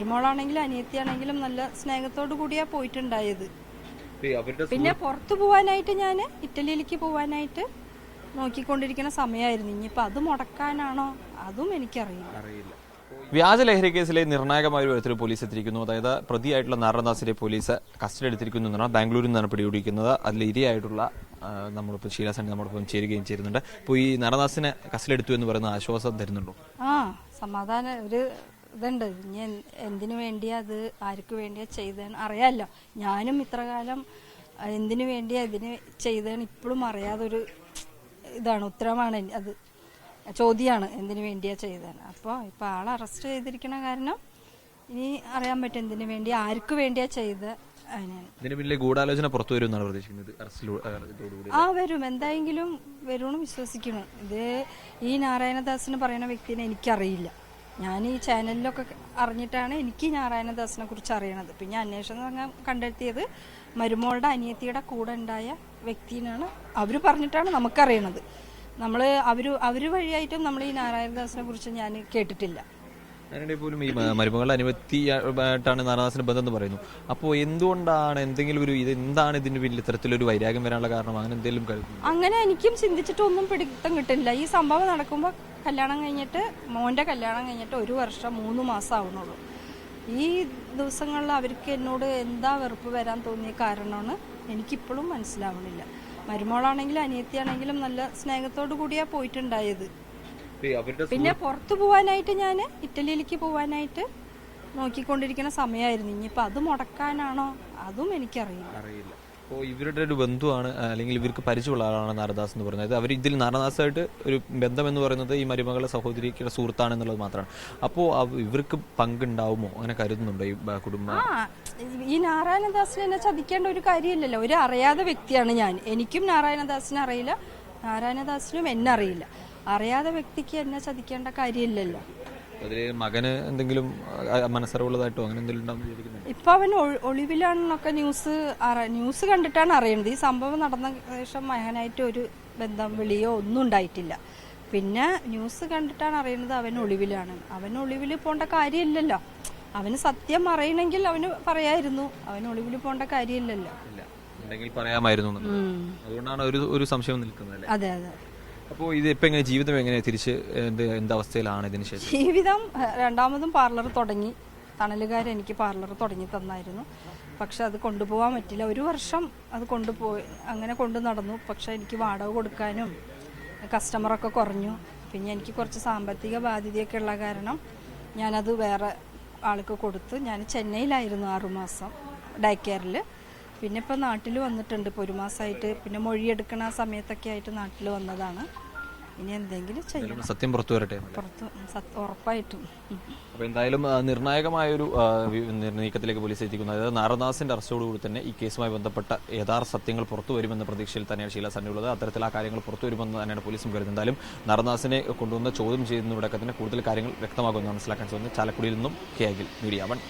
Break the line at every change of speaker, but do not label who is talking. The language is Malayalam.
മരുമോളാണെങ്കിലും അനിയത്തിയാണെങ്കിലും നല്ല സ്നേഹത്തോടു കൂടിയാ പോയിട്ടുണ്ടായത്. പിന്നെ പുറത്തു പോവാനായിട്ട് ഞാൻ ഇറ്റലിയിലേക്ക് പോവാനായിട്ട് നോക്കിക്കൊണ്ടിരിക്കുന്ന സമയമായിരുന്നു. ഇനിയിപ്പോൾ അത് മുടക്കാനാണോ അതും എനിക്കറിയില്ല.
വ്യാജ ലഹരി കേസിലെ നിർണായകമായ ഒരു വിധത്തിൽ പോലീസ് എത്തിയിരിക്കുന്നു. അതായത് പ്രതിയായിട്ടുള്ള നാരായണദാസിനെ പോലീസ് കസ്റ്റഡി എടുത്തിരിക്കുന്നു എന്നാണ് ബാംഗ്ലൂരിൽ നിന്നാണ് പിടികൂടിയിരിക്കുന്നത്. അതിൽ ഇരയായിട്ടുള്ള നമ്മളിപ്പോൾ ഷീല സണ്ണി നമ്മളിപ്പം ചേരുകയും ചെയ്യുന്നുണ്ട്. അപ്പോൾ ഈ നാരായണദാസിനെ കസ്റ്റഡി എടുത്തു എന്ന് പറയുന്ന ആശ്വാസം തരുന്നുണ്ടോ?
സമാധാനം ഒരു ഇതുണ്ട്. ഇനി എന്തിനു വേണ്ടിയാ അത് ആർക്ക് വേണ്ടിയാ ചെയ്തതെന്ന് അറിയാമല്ലോ. ഞാനും ഇത്രകാലം എന്തിനു വേണ്ടിയാ ഇതിന് ചെയ്തതെന്ന് ഇപ്പോഴും അറിയാതൊരു ഇതാണ്, ഉത്തരമാണ് അത്, ചോദ്യമാണ് എന്തിനു വേണ്ടിയാ ചെയ്തതെന്ന്. അപ്പോൾ ഇപ്പോൾ ആളെ അറസ്റ്റ് ചെയ്തിരിക്കണ കാരണം ഇനി അറിയാൻ പറ്റും എന്തിനു വേണ്ടി ആർക്ക് വേണ്ടിയാ ചെയ്ത്.
അതിനാണ് ഗൂഢാലോചന പുറത്തു വരുമെന്നാണ് പ്രതീക്ഷിക്കുന്നത്.
വരും, എന്തായെങ്കിലും വരുമെന്ന് വിശ്വസിക്കണം. ഇത് ഈ നാരായണദാസിന് പറയുന്ന വ്യക്തിനെ എനിക്കറിയില്ല. ഞാൻ ഈ ചാനലിലൊക്കെ അറിഞ്ഞിട്ടാണ് എനിക്ക് നാരായണദാസിനെ കുറിച്ച് അറിയണത്. പിന്നെ അന്വേഷണം കണ്ടെത്തിയത് മരുമോളുടെ അനിയത്തിയുടെ കൂടെ ഉണ്ടായ വ്യക്തിനാണ്. അവർ പറഞ്ഞിട്ടാണ് നമുക്കറിയണത്. അവർ വഴിയായിട്ടും നമ്മൾ ഈ നാരായണദാസിനെ കുറിച്ച് ഞാൻ കേട്ടിട്ടില്ല.
അതിനിടെ പോലും ഈ മരുമകളുടെ അനുമതിയായിട്ടാണ് നാരായണദാസിന് ബന്ധം എന്ന് പറയുന്നു. അപ്പോൾ എന്തുകൊണ്ടാണ് എന്തെങ്കിലും ഒരു എന്താണ് ഇതിന് പിന്നിൽ ഇത്തരത്തിലൊരു വൈരാഗ്യം വരാനുള്ള കാരണം? അങ്ങനെ എന്തെങ്കിലും കരുതുന്നു?
അങ്ങനെ എനിക്കും ചിന്തിച്ചിട്ടൊന്നും പിടുത്തം കിട്ടില്ല. ഈ സംഭവം നടക്കുമ്പോൾ മോന്റെ കല്യാണം കഴിഞ്ഞിട്ട് 1 വർഷം 3 മാസം ആവുന്നുള്ളൂ. ഈ ദിവസങ്ങളിൽ അവർക്ക് എന്നോട് എന്താ വെറുപ്പ് വരാൻ തോന്നിയ കാരണമാണ് എനിക്കിപ്പോഴും മനസ്സിലാവണില്ല. മരുമോളാണെങ്കിലും അനിയത്തിയാണെങ്കിലും നല്ല സ്നേഹത്തോടു കൂടിയാ പോയിട്ടുണ്ടായത്. പിന്നെ പുറത്തു പോവാനായിട്ട് ഞാൻ ഇറ്റലിയിലേക്ക് പോവാനായിട്ട് നോക്കിക്കൊണ്ടിരിക്കുന്ന സമയമായിരുന്നു. ഇനിയിപ്പോൾ അത് മുടക്കാനാണോ അതും എനിക്കറിയില്ല.
അപ്പോൾ ഇവരുടെ ഒരു ബന്ധുവാണ്, അല്ലെങ്കിൽ ഇവർക്ക് പരിചയമുള്ള ആളാണ് നാരായണദാസ് എന്ന് പറയുന്നത്. അവർ ഇതിൽ നാരായണദാസായിട്ട് ഒരു ബന്ധം എന്ന് പറയുന്നത് ഈ മരുമകളുടെ സഹോദരിയുടെ സുഹൃത്താണെന്നുള്ളത് മാത്രമാണ്. അപ്പോൾ ഇവർക്ക് പങ്കുണ്ടാവുമോ അങ്ങനെ കരുതുന്നുണ്ടോ ഈ കുടുംബം?
ഈ നാരായണദാസിനെ എന്നെ ചതിക്കേണ്ട ഒരു കാര്യമില്ലല്ലോ. ഒരു അറിയാത്ത വ്യക്തിയാണ് ഞാൻ. എനിക്കും നാരായണദാസിനെ അറിയില്ല, നാരായണദാസിനും എന്നെ അറിയില്ല. അറിയാത്ത വ്യക്തിക്ക് എന്നെ ചതിക്കേണ്ട കാര്യമില്ലല്ലോ.
മകന് എന്തെങ്കിലും മനസ്സറിവുള്ളതായിട്ടോ അങ്ങനെ എന്തെങ്കിലും?
ഇപ്പൊ അവൻ ഒളിവിലാണെന്നൊക്കെ ന്യൂസ് കണ്ടിട്ടാണ് അറിയണത്. ഈ സംഭവം നടന്ന ശേഷം മകനായിട്ട് ഒരു ബന്ധം വിളിയോ ഒന്നും ഉണ്ടായിട്ടില്ല. പിന്നെ ന്യൂസ് കണ്ടിട്ടാണ് അറിയുന്നത് അവൻ ഒളിവിലാണ്. അവൻ ഒളിവിൽ പോകേണ്ട കാര്യമില്ലല്ലോ. അവന് സത്യം അറിയണമെങ്കിൽ അവന് പറയായിരുന്നു. അവൻ ഒളിവിൽ പോകേണ്ട കാര്യമില്ലല്ലോ.
പറയാമായിരുന്നു. അതുകൊണ്ടാണ് ഒരു സംശയം നിൽക്കുന്നത്.
അതെ അതെ.
അപ്പോൾ ഇത് ഇപ്പം എങ്ങനെ ജീവിതം എങ്ങനെ തിരിച്ച് എന്തവസ്ഥയിലാണ് ഇതിന് ശേഷം?
ജീവിതം രണ്ടാമതും പാർലർ തുടങ്ങി. തണലുകാർ എനിക്ക് പാർലർ തുടങ്ങി തന്നായിരുന്നു. പക്ഷെ അത് കൊണ്ടുപോകാൻ പറ്റില്ല. 1 വർഷം അത് അങ്ങനെ കൊണ്ടു നടന്നു. പക്ഷെ എനിക്ക് വാടക കൊടുക്കാനും കസ്റ്റമറൊക്കെ കുറഞ്ഞു. പിന്നെ എനിക്ക് കുറച്ച് സാമ്പത്തിക ബാധ്യതയൊക്കെ ഉള്ള കാരണം ഞാനത് വേറെ ആൾക്ക് കൊടുത്തു. ഞാൻ ചെന്നൈയിലായിരുന്നു 6 മാസം ഡേ കെയറിൽ. പിന്നെ ഇപ്പോൾ നാട്ടിൽ വന്നിട്ടുണ്ട്. ഇപ്പോൾ 1 മാസമായിട്ട്. പിന്നെ മൊഴിയെടുക്കണ സമയത്തൊക്കെ ആയിട്ട് നാട്ടിൽ വന്നതാണ്. ഇനി എന്തെങ്കിലും ചെയ്യണം.
സത്യം പുറത്തു വരട്ടെ.
ഉറപ്പായിട്ടും.
അപ്പോൾ എന്തായാലും നിർണായകമായൊരു നീക്കത്തിലേക്ക് പോലീസ് എത്തിക്കുന്നത്. അതായത് നാരായണദാസിന്റെ അറസ്റ്റോടുകൂടി തന്നെ ഈ കേസുമായി ബന്ധപ്പെട്ട യഥാർത്ഥ സത്യങ്ങൾ പുറത്തു വരുമെന്ന പ്രതീക്ഷയിൽ തന്നെയാണ് ഷീല സണ്ണി ഉള്ളത്. അത്തരത്തിൽ ആ കാര്യങ്ങൾ പുറത്തു വരുമെന്ന് തന്നെയാണ് പോലീസും കരുതുന്നത്. എന്തായാലും നാരായണദാസിനെ കൊണ്ടുവന്ന് ചോദ്യം ചെയ്യുന്നതിലൂടെ തന്നെ കൂടുതൽ കാര്യങ്ങൾ വ്യക്തമാകുമെന്ന് മനസ്സിലാക്കാൻ സാധിക്കുന്നത്. ചാലക്കുടിയിൽ നിന്നും കെ അഖിൽ, മീഡിയ 1.